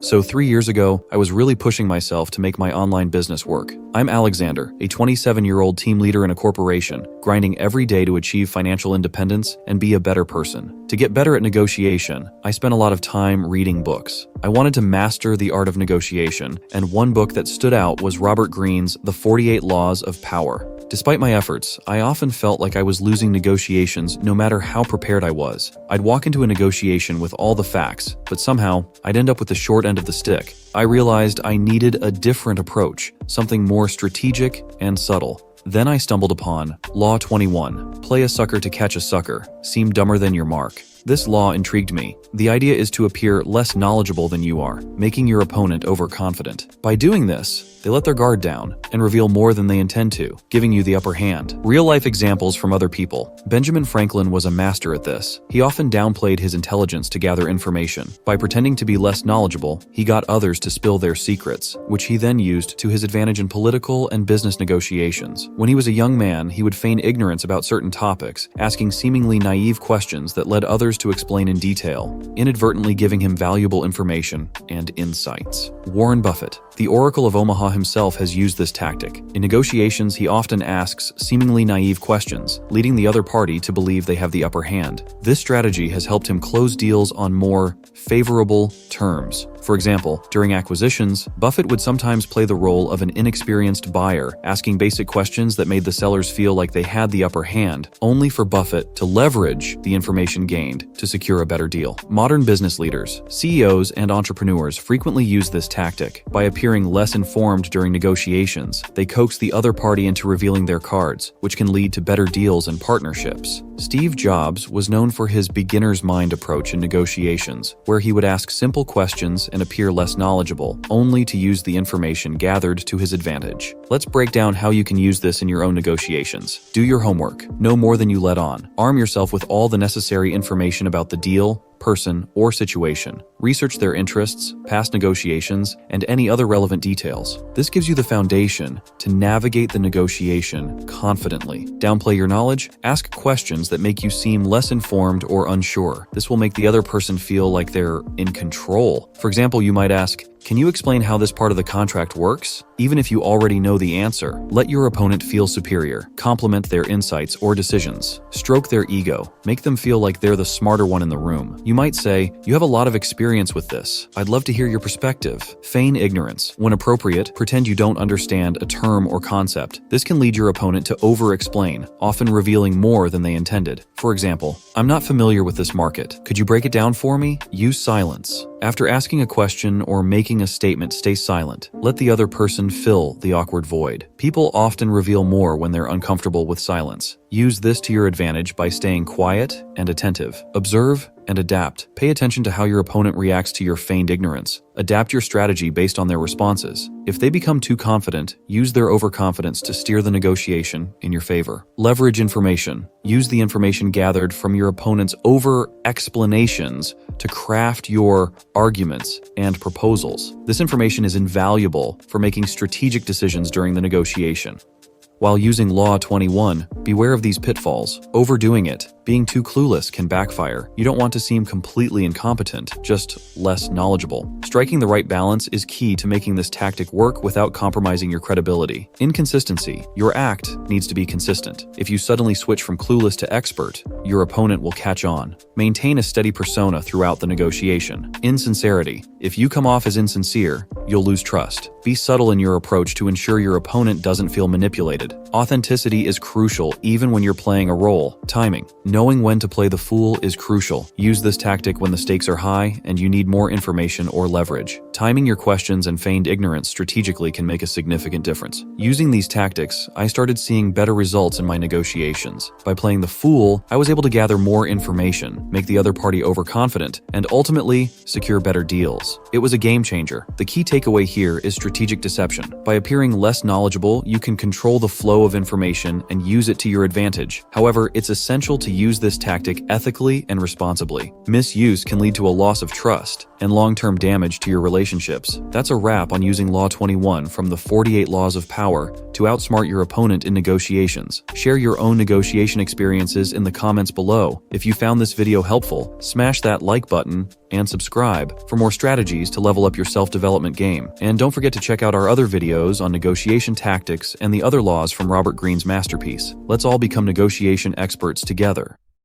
So 3 years ago, I was really pushing myself to make my online business work. I'm Alexander, a 27-year-old team leader in a corporation, grinding every day to achieve financial independence and be a better person. To get better at negotiation, I spent a lot of time reading books. I wanted to master the art of negotiation, and one book that stood out was Robert Greene's The 48 Laws of Power. Despite my efforts, I often felt like I was losing negotiations no matter how prepared I was. I'd walk into a negotiation with all the facts, but somehow, I'd end up with the short end of the stick. I realized I needed a different approach, something more strategic and subtle. Then I stumbled upon Law 21. Play a sucker to catch a sucker. Seem dumber than your mark. This law intrigued me. The idea is to appear less knowledgeable than you are, making your opponent overconfident. By doing this, they let their guard down and reveal more than they intend to, giving you the upper hand. Real-life examples from other people. Benjamin Franklin was a master at this. He often downplayed his intelligence to gather information. By pretending to be less knowledgeable, he got others to spill their secrets, which he then used to his advantage in political and business negotiations. When he was a young man, he would feign ignorance about certain topics, asking seemingly naive questions that led others to explain in detail, inadvertently giving him valuable information and insights. Warren Buffett, the Oracle of Omaha himself, has used this tactic. In negotiations, he often asks seemingly naive questions, leading the other party to believe they have the upper hand. This strategy has helped him close deals on more favorable terms. For example, during acquisitions, Buffett would sometimes play the role of an inexperienced buyer, asking basic questions that made the sellers feel like they had the upper hand, only for Buffett to leverage the information gained to secure a better deal. Modern business leaders, CEOs, and entrepreneurs frequently use this tactic. By appearing less informed during negotiations, they coax the other party into revealing their cards, which can lead to better deals and partnerships. Steve Jobs was known for his beginner's mind approach in negotiations, where he would ask simple questions and appear less knowledgeable, only to use the information gathered to his advantage. Let's break down how you can use this in your own negotiations. Do your homework. Know more than you let on. Arm yourself with all the necessary information about the deal, person, or situation. Research their interests, past negotiations, and any other relevant details. This gives you the foundation to navigate the negotiation confidently. Downplay your knowledge. Ask questions that make you seem less informed or unsure. This will make the other person feel like they're in control. For example, you might ask, "Can you explain how this part of the contract works?" Even if you already know the answer, let your opponent feel superior. Compliment their insights or decisions. Stroke their ego. Make them feel like they're the smarter one in the room. You might say, "You have a lot of experience with this. I'd love to hear your perspective." Feign ignorance. When appropriate, pretend you don't understand a term or concept. This can lead your opponent to over-explain, often revealing more than they intended. For example, "I'm not familiar with this market. Could you break it down for me?" Use silence. After asking a question or making a statement, stay silent. Let the other person fill the awkward void. People often reveal more when they're uncomfortable with silence. Use this to your advantage by staying quiet and attentive. Observe and adapt. Pay attention to how your opponent reacts to your feigned ignorance. Adapt your strategy based on their responses. If they become too confident, use their overconfidence to steer the negotiation in your favor. Leverage information. Use the information gathered from your opponent's over-explanations to craft your arguments and proposals. This information is invaluable for making strategic decisions during the negotiation. While using Law 21, beware of these pitfalls. Overdoing it, being too clueless can backfire. You don't want to seem completely incompetent, just less knowledgeable. Striking the right balance is key to making this tactic work without compromising your credibility. Inconsistency. Your act needs to be consistent. If you suddenly switch from clueless to expert, your opponent will catch on. Maintain a steady persona throughout the negotiation. Insincerity. If you come off as insincere, you'll lose trust. Be subtle in your approach to ensure your opponent doesn't feel manipulated. Authenticity is crucial even when you're playing a role. Timing. Knowing when to play the fool is crucial. Use this tactic when the stakes are high and you need more information or leverage. Timing your questions and feigned ignorance strategically can make a significant difference. Using these tactics, I started seeing better results in my negotiations. By playing the fool, I was able to gather more information, make the other party overconfident, and ultimately secure better deals. It was a game changer. The key takeaway here is strategic strategic deception. By appearing less knowledgeable, you can control the flow of information and use it to your advantage. However, it's essential to use this tactic ethically and responsibly. Misuse can lead to a loss of trust and long-term damage to your relationships. That's a wrap on using Law 21 from the 48 Laws of Power to outsmart your opponent in negotiations. Share your own negotiation experiences in the comments below. If you found this video helpful, smash that like button and subscribe for more strategies to level up your self-development game. And don't forget to check out our other videos on negotiation tactics and the other laws from Robert Greene's masterpiece. Let's all become negotiation experts together.